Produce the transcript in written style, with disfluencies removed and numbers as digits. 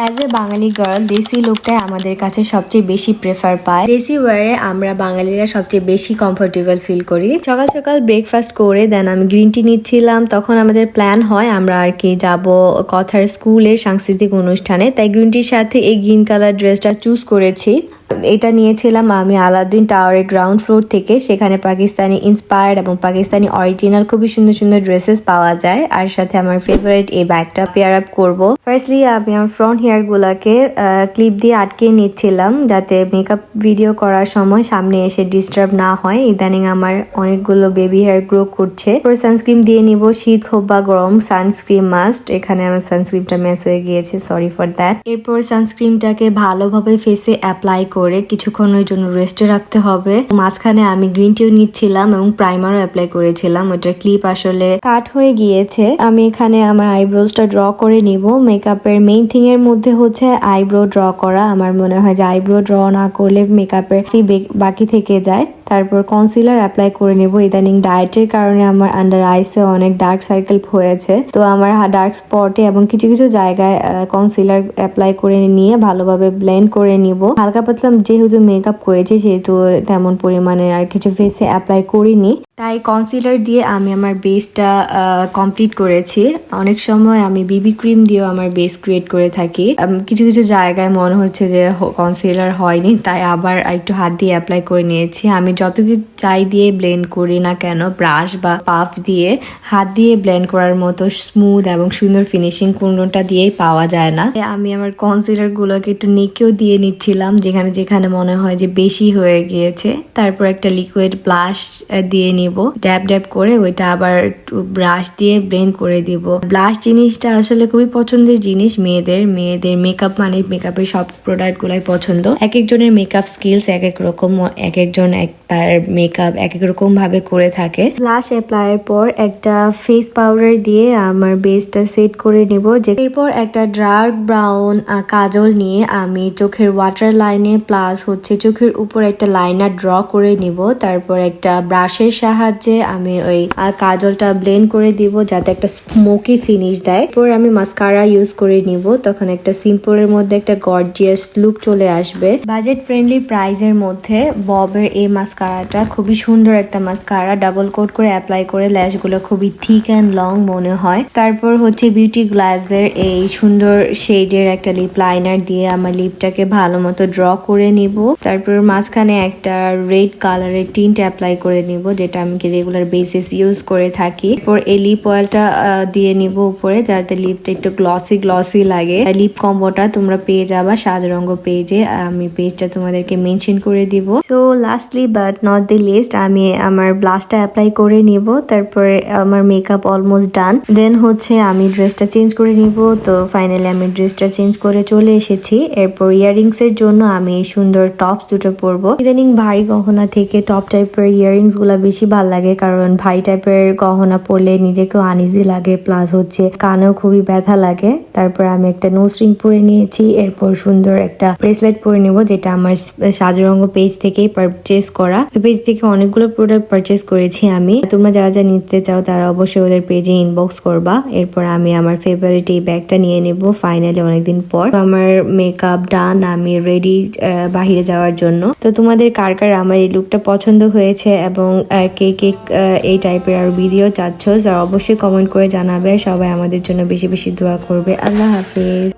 As a Bangali girl দেশি লুকটাই আমাদের কাছে সবচেয়ে বেশি প্রেফার পায়। দেশি ওয়ারে আমরা বাঙালিরা সবচেয়ে বেশি কমফোর্টেবল ফিল করি। সকাল সকাল ব্রেকফাস্ট করে দেন আমি গ্রিন টি নিচ্ছিলাম। তখন আমাদের প্ল্যান হয় আমরা আর কি যাব কথার স্কুলের সাংস্কৃতিক অনুষ্ঠানে, তাই গ্রিন টির সাথে এই গ্রিন কালার ড্রেসটা চুজ করেছি। এটা নিয়েছিলাম আমি আলাউদ্দিন টাওয়ারের গ্রাউন্ড ফ্লোর থেকে। সেখানে পাকিস্তানি ইন্সপায়ার্ড এবং পাকিস্তানি অরিজিনাল খুবই সুন্দর সুন্দর ড্রেসেস পাওয়া যায়। আর সাথে আমার ফেভারিট এই ব্যাগটা পেয়ার আপ করবো। ফার্স্টলি আমি আমার ফ্রন্ট হেয়ার গুলাকে ক্লিপ দিয়ে আটকে নিচ্ছিলাম যাতে মেকআপ ভিডিও করার সময় সামনে এসে ডিস্টার্ব না হয়। ইদানিং আমার অনেকগুলো বেবি হেয়ার গ্রো করছে। সানস্ক্রিন দিয়ে নিব, শীত হোক বা গরম সানস্ক্রিন মাস্ট। এখানে আমার সানস্ক্রিনটা ম্যাচ হয়ে গিয়েছে, সরি ফর দ্যাট। এরপর সানস্ক্রিনটাকে ভালোভাবে ফেসে অ্যাপ্লাই করে কিছুক্ষণের জন্য রেস্টে রাখতে হবে। মাঝখানে আমি গ্রিন টিও নিচ্ছিলাম এবং প্রাইমারও অ্যাপ্লাই করেছিলাম। ওটার ক্লিপ আসলে কাট হয়ে গিয়েছে। আমি এখানে আমার আইব্রোজটা ড্র করে নিব। মেকআপের মেইন থিং এর মধ্যে হচ্ছে আইব্রো ড্র করা। আমার মনে হয় যে আইব্রো ড্র না করলে মেকআপের বাকি থেকে যায়। তারপর কনসিলার অ্যাপ্লাই করে নেব। ইদানিং ডায়েটের কারণে আমার আন্ডার আইসে অনেক ডার্ক সার্কেল হয়েছে, তো আমার ডার্ক স্পটে এবং কিছু কিছু জায়গায় কনসিলার অ্যাপ্লাই করে নিয়ে ভালোভাবে ব্লেন্ড করে নিব। হালকা পাতলা যেহেতু মেকআপ করেছি সেহেতু তেমন পরিমাণে আর কিছু ফেসে অ্যাপ্লাই করিনি, তাই কনসিলার দিয়ে আমি আমার বেসটা কমপ্লিট করেছি। অনেক সময় আমি বিবি ক্রিম দিয়েও আমার বেস ক্রিয়েট করে থাকি। কিছু কিছু জায়গায় মনে হচ্ছে যে কনসিলার হয়নি, তাই আবার একটু হাত দিয়ে অ্যাপ্লাই করে নিয়েছি। আমি যত চাই দিয়ে ব্লেন্ড করি না কেন, ব্রাশ বা পাফ দিয়ে হাত দিয়ে ব্লেন্ড করার মতো স্মুথ এবং সুন্দর ফিনিশিং কোনোটা দিয়েই পাওয়া যায় না। আমি আমার কনসিলার গুলোকে একটু নেকেও দিয়ে নিচ্ছিলাম যেখানে যেখানে মনে হয় যে বেশি হয়ে গিয়েছে। তারপর একটা লিকুইড ব্লাশ দিয়ে নিব, ড্যাব ড্যাব করে ওইটা আবার একটু ব্রাশ দিয়ে ব্লেন্ড করে দিব। ব্লাশ জিনিসটা আসলে খুবই পছন্দের জিনিস মেয়েদের মেকআপ মানে মেকআপের সব প্রোডাক্ট গুলাই পছন্দ। এক একজনের মেকআপ স্কিলস এক এক রকম, এক একজন তার মেকআপ এক এক রকম ভাবে করে থাকে। ব্লাশ অ্যাপ্লাইয়ের পর একটা ফেস পাউডার দিয়ে আমার বেসটা সেট করে নিব। এরপর একটা ডার্ক ব্রাউন কাজল নিয়ে আমি চোখের ওয়াটার লাইনে প্লাস হচ্ছে চোখের উপর একটা লাইনার ড্র করে নিব। তারপর একটা ব্রাশের সাহায্যে আমি ওই কাজলটা ব্লেন্ড করে দিব যাতে একটা স্মোকি ফিনিশ দেয়। এরপর আমি মাস্কারা ইউজ করে নিব, তখন একটা সিম্পলের মধ্যে একটা গর্জিয়াস লুক চলে আসবে। বাজেট ফ্রেন্ডলি প্রাইসের মধ্যে ববের এই মাস্কারাটা খুবই সুন্দর একটা মাস্কারা। ডাবল কোট করে অ্যাপ্লাই করে ল্যাশগুলো খুবই থিক অ্যান্ড লং মনে হয়। তারপর হচ্ছে বিউটি গ্লাসের এই সুন্দর শেডের একটা লিপ লাইনার দিয়ে আমার লিপটাকে ভালো মতো ড্র করে নিব। তারপর মাঝখানে একটা রেড কালারের টিন্ট অ্যাপ্লাই করে নিব যেটা আমি রেগুলার বেসিস ইউজ করে থাকি। এরপর এই লিপ অয়েলটা দিয়ে নিব উপরে যাতে লিপটা একটু গ্লসি লাগে। লিপ কম্বোটা তোমরা পেয়ে যাবা সাজরঙ্গ পেজে, আমি পেজটা তোমাদেরকে মেনশন করে দিব। তো lastly but not the least আমি আমার ব্লাশটা অ্যাপ্লাই করে নিব। তারপরে আমার মেকআপ অলমোস্ট ডান। দেন হচ্ছে আমি ড্রেসটা চেঞ্জ করে নিব। তো ফাইনালি আমি ড্রেসটা চেঞ্জ করে চলে এসেছি। এরপর ইয়াররিংস এর জন্য আমি সুন্দর টপস দুটো পরবো। ইদানিং ভারী গহনা থেকে টপ টাইপের ইয়াররিংস গুলা বেশি ভাল লাগে, কারণ ভারী টাইপের গহনা পরলে নিজেকেও আনইজি লাগে, প্লাস হচ্ছে কানেও খুবই ব্যথা লাগে। তারপর আমি একটা নোজ রিং পরে নিয়েছি। এরপর সুন্দর একটা ব্রেসলেট পরে নিব যেটা আমার সাজরঙ্গ পেজ থেকেই পারচেজ করা। ওই পেজ থেকে অনেকগুলো প্রোডাক্ট পারচেজ করেছি আমি। তোমরা যারা যা নিতে চাও তারা অবশ্যই ওদের পেজে ইনবক্স করবা। এরপর আমি আমার ফেভারিট এই ব্যাগটা নিয়ে নেব ফাইনালি অনেকদিন পর। আমার মেকআপ ডান, আমি রেডি বাহিরে যাওয়ার জন্য। তো তোমাদের কার কার আমার এই লুকটা পছন্দ হয়েছে এবং কে কে এই টাইপের আর ভিডিও চাচ্ছ অবশ্যই কমেন্ট করে জানাবে। সবাই আমাদের জন্য বেশি বেশি দোয়া করবে। আল্লাহ হাফিজ।